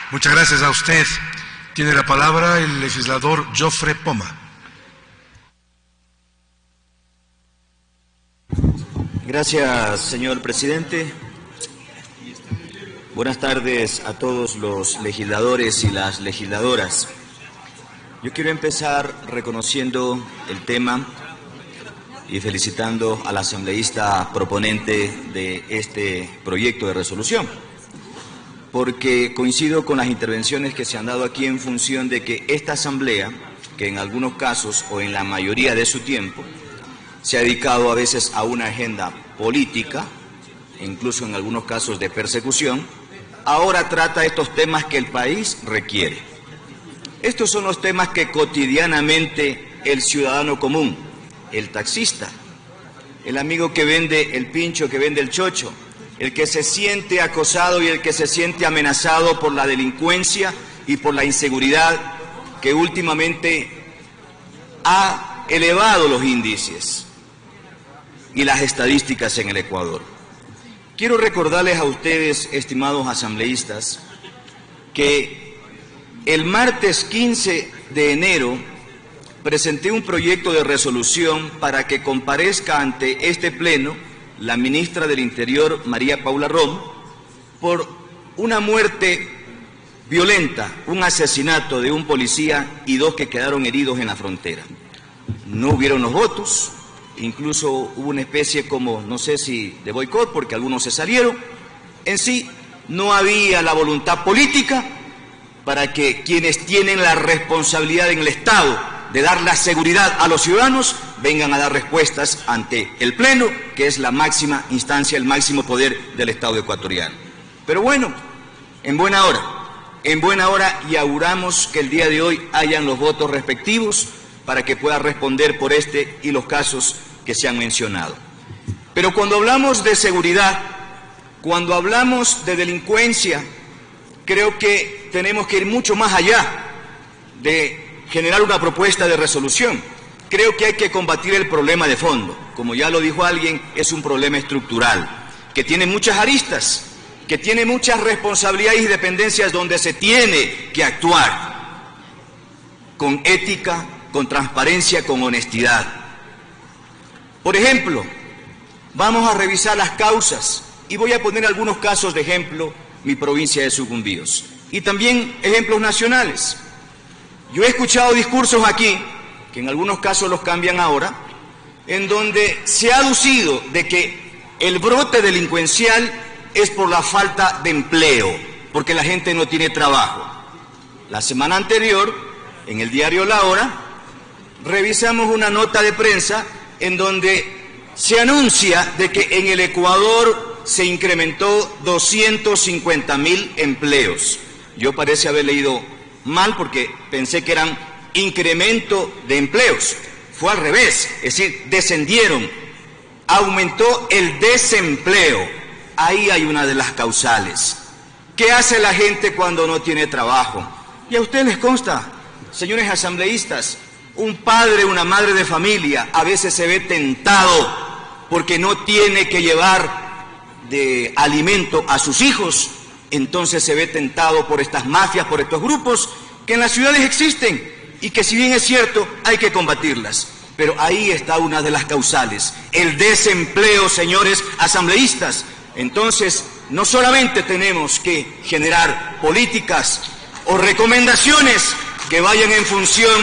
Muchas gracias a usted. Tiene la palabra el legislador Jofre Poma. Gracias, señor presidente. Buenas tardes a todos los legisladores y las legisladoras. Yo quiero empezar reconociendo el tema y felicitando al asambleísta proponente de este proyecto de resolución, porque coincido con las intervenciones que se han dado aquí en función de que esta asamblea, que en algunos casos o en la mayoría de su tiempo, se ha dedicado a veces a una agenda política, incluso en algunos casos de persecución, ahora trata estos temas que el país requiere. Estos son los temas que cotidianamente el ciudadano común, el taxista, el amigo que vende el pincho, que vende el chocho, el que se siente acosado y el que se siente amenazado por la delincuencia y por la inseguridad que últimamente ha elevado los índices y las estadísticas en el Ecuador. Quiero recordarles a ustedes, estimados asambleístas, que el martes 15 de enero presenté un proyecto de resolución para que comparezca ante este pleno la ministra del Interior, María Paula Romo, por una muerte violenta, un asesinato de un policía y 2 que quedaron heridos en la frontera. No hubieron los votos, incluso hubo una especie como, no sé si de boicot, porque algunos se salieron. En sí, no había la voluntad política para que quienes tienen la responsabilidad en el Estado de dar la seguridad a los ciudadanos vengan a dar respuestas ante el Pleno, que es la máxima instancia, el máximo poder del Estado ecuatoriano. Pero bueno, en buena hora, y auguramos que el día de hoy hayan los votos respectivos para que pueda responder por este y los casos que se han mencionado. Pero cuando hablamos de seguridad, cuando hablamos de delincuencia, creo que tenemos que ir mucho más allá de generar una propuesta de resolución. Creo que hay que combatir el problema de fondo. Como ya lo dijo alguien, es un problema estructural, que tiene muchas aristas, que tiene muchas responsabilidades y dependencias donde se tiene que actuar con ética, con transparencia, con honestidad. Por ejemplo, vamos a revisar las causas y voy a poner algunos casos de ejemplo, mi provincia de Sucumbíos, y también ejemplos nacionales. Yo he escuchado discursos aquí, que en algunos casos los cambian ahora, en donde se ha aducido de que el brote delincuencial es por la falta de empleo, porque la gente no tiene trabajo. La semana anterior, en el diario La Hora, revisamos una nota de prensa en donde se anuncia de que en el Ecuador se incrementó 250.000 empleos. Yo parece haber leído mal porque pensé que eran incremento de empleos. Fue al revés, es decir, descendieron, aumentó el desempleo. Ahí hay una de las causales. ¿Qué hace la gente cuando no tiene trabajo? Y a ustedes les consta, señores asambleístas, un padre, una madre de familia a veces se ve tentado porque no tiene que llevar de alimento a sus hijos, entonces se ve tentado por estas mafias, por estos grupos que en las ciudades existen y que, si bien es cierto, hay que combatirlas. Pero ahí está una de las causales, el desempleo, señores asambleístas. Entonces, no solamente tenemos que generar políticas o recomendaciones que vayan en función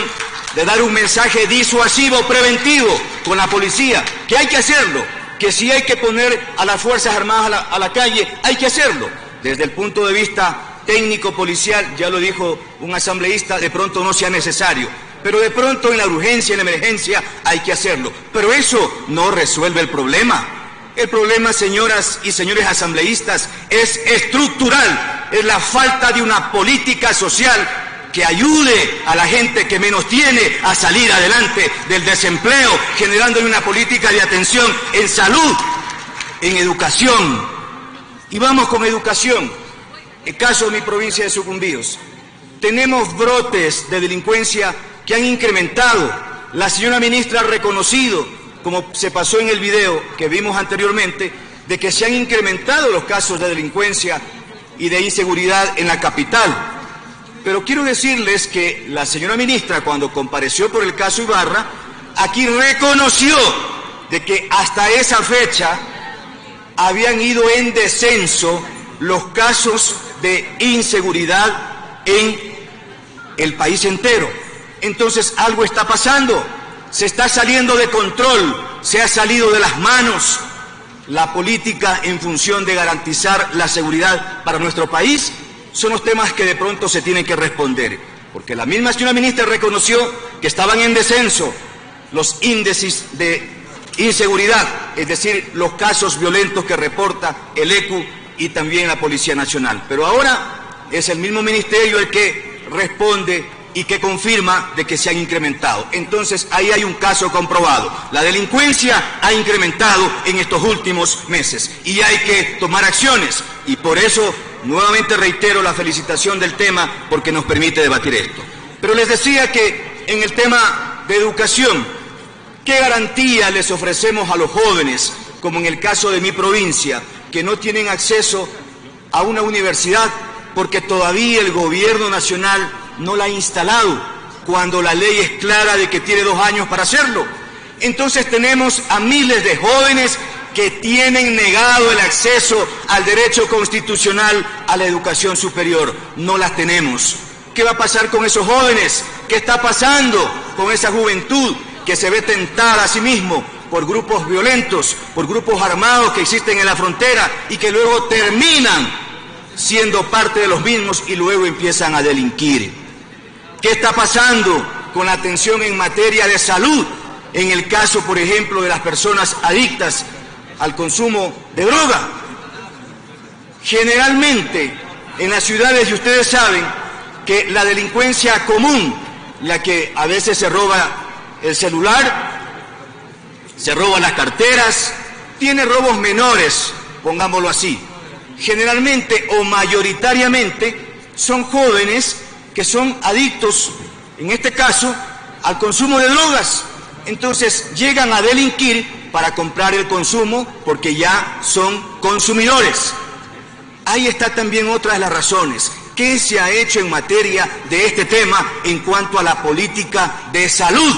de dar un mensaje disuasivo, preventivo con la policía, que hay que hacerlo, que si hay que poner a las Fuerzas Armadas a la calle, hay que hacerlo. Desde el punto de vista técnico-policial, ya lo dijo un asambleísta, de pronto no sea necesario, pero de pronto en la urgencia, en la emergencia, hay que hacerlo. Pero eso no resuelve el problema. El problema, señoras y señores asambleístas, es estructural, es la falta de una política social que ayude a la gente que menos tiene a salir adelante del desempleo, generándole una política de atención en salud, en educación. Y vamos con educación. El caso de mi provincia de Sucumbíos. Tenemos brotes de delincuencia que han incrementado. La señora ministra ha reconocido, como se pasó en el video que vimos anteriormente, de que se han incrementado los casos de delincuencia y de inseguridad en la capital. Pero quiero decirles que la señora ministra, cuando compareció por el caso Ibarra, aquí reconoció de que hasta esa fecha habían ido en descenso los casos de inseguridad en el país entero. Entonces algo está pasando, se está saliendo de control, se ha salido de las manos la política en función de garantizar la seguridad para nuestro país. Son los temas que de pronto se tienen que responder, porque la misma señora ministra reconoció que estaban en descenso los índices de inseguridad, es decir, los casos violentos que reporta el ECU y también la Policía Nacional. Pero ahora es el mismo ministerio el que responde y que confirma de que se han incrementado. Entonces, ahí hay un caso comprobado. La delincuencia ha incrementado en estos últimos meses y hay que tomar acciones. Y por eso, nuevamente reitero la felicitación del tema porque nos permite debatir esto. Pero les decía que en el tema de educación, ¿qué garantía les ofrecemos a los jóvenes, como en el caso de mi provincia, que no tienen acceso a una universidad porque todavía el gobierno nacional no la ha instalado, cuando la ley es clara de que tiene 2 años para hacerlo? Entonces tenemos a miles de jóvenes que tienen negado el acceso al derecho constitucional a la educación superior. No las tenemos. ¿Qué va a pasar con esos jóvenes? ¿Qué está pasando con esa juventud que se ve tentada a sí mismo por grupos violentos, por grupos armados que existen en la frontera y que luego terminan siendo parte de los mismos y luego empiezan a delinquir? ¿Qué está pasando con la atención en materia de salud? En el caso, por ejemplo, de las personas adictas al consumo de droga. Generalmente, en las ciudades, y ustedes saben que la delincuencia común, la que a veces se roba el celular, se roba las carteras, tiene robos menores, pongámoslo así. Generalmente o mayoritariamente son jóvenes que son adictos, en este caso, al consumo de drogas. Entonces llegan a delinquir para comprar el consumo porque ya son consumidores. Ahí está también otra de las razones. ¿Qué se ha hecho en materia de este tema en cuanto a la política de salud?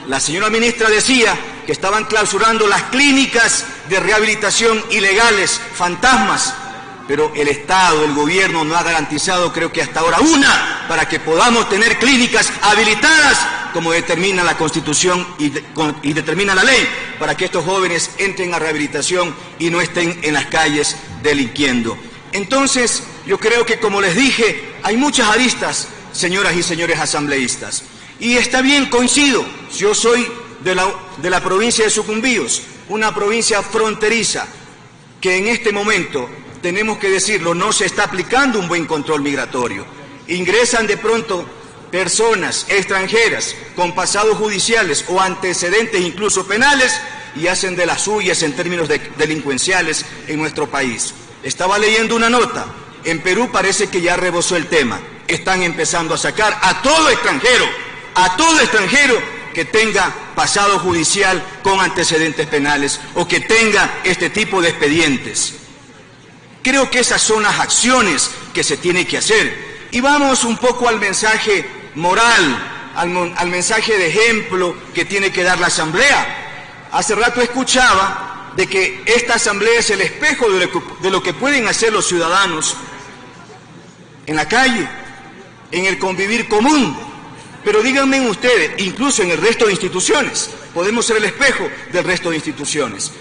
La señora ministra decía que estaban clausurando las clínicas de rehabilitación ilegales, fantasmas, pero el Estado, el gobierno no ha garantizado, creo que hasta ahora, una, para que podamos tener clínicas habilitadas, como determina la Constitución y determina la ley, para que estos jóvenes entren a rehabilitación y no estén en las calles delinquiendo. Entonces, yo creo que, como les dije, hay muchas aristas, señoras y señores asambleístas. Y está bien, coincido, yo soy de la provincia de Sucumbíos, una provincia fronteriza, que en este momento, tenemos que decirlo, no se está aplicando un buen control migratorio. Ingresan de pronto personas extranjeras con pasados judiciales o antecedentes incluso penales y hacen de las suyas en términos delincuenciales en nuestro país. Estaba leyendo una nota, en Perú parece que ya rebosó el tema. Están empezando a sacar a todo extranjero que tenga pasado judicial con antecedentes penales o que tenga este tipo de expedientes. Creo que esas son las acciones que se tiene que hacer. Y vamos un poco al mensaje moral, al mensaje de ejemplo que tiene que dar la Asamblea. Hace rato escuchaba de que esta Asamblea es el espejo de lo que pueden hacer los ciudadanos en la calle, en el convivir común. Pero díganme ustedes, incluso en el resto de instituciones, podemos ser el espejo del resto de instituciones.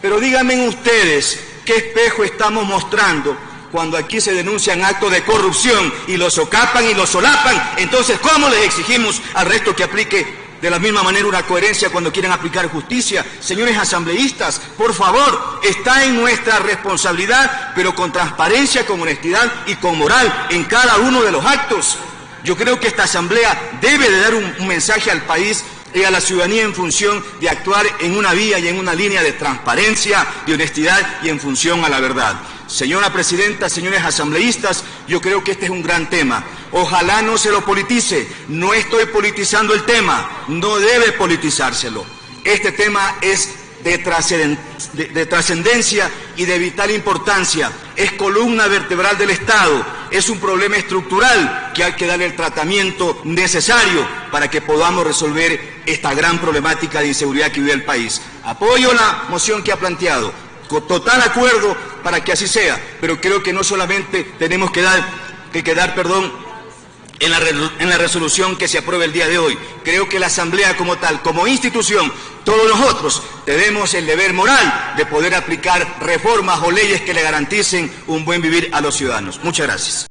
Pero díganme ustedes, ¿qué espejo estamos mostrando cuando aquí se denuncian actos de corrupción y los socapan y los solapan? Entonces, ¿cómo les exigimos al resto que aplique de la misma manera una coherencia cuando quieren aplicar justicia? Señores asambleístas, por favor, está en nuestra responsabilidad, pero con transparencia, con honestidad y con moral en cada uno de los actos. Yo creo que esta Asamblea debe de dar un mensaje al país y a la ciudadanía en función de actuar en una vía y en una línea de transparencia, de honestidad y en función a la verdad. Señora Presidenta, señores asambleístas, yo creo que este es un gran tema. Ojalá no se lo politice. No estoy politizando el tema, no debe politizárselo. Este tema es de trascendencia y de vital importancia. Es columna vertebral del Estado, es un problema estructural que hay que darle el tratamiento necesario para que podamos resolver esta gran problemática de inseguridad que vive el país. Apoyo la moción que ha planteado, con total acuerdo para que así sea, pero creo que no solamente tenemos que quedar en la resolución que se apruebe el día de hoy. Creo que la Asamblea como tal, como institución, todos nosotros tenemos el deber moral de poder aplicar reformas o leyes que le garanticen un buen vivir a los ciudadanos. Muchas gracias.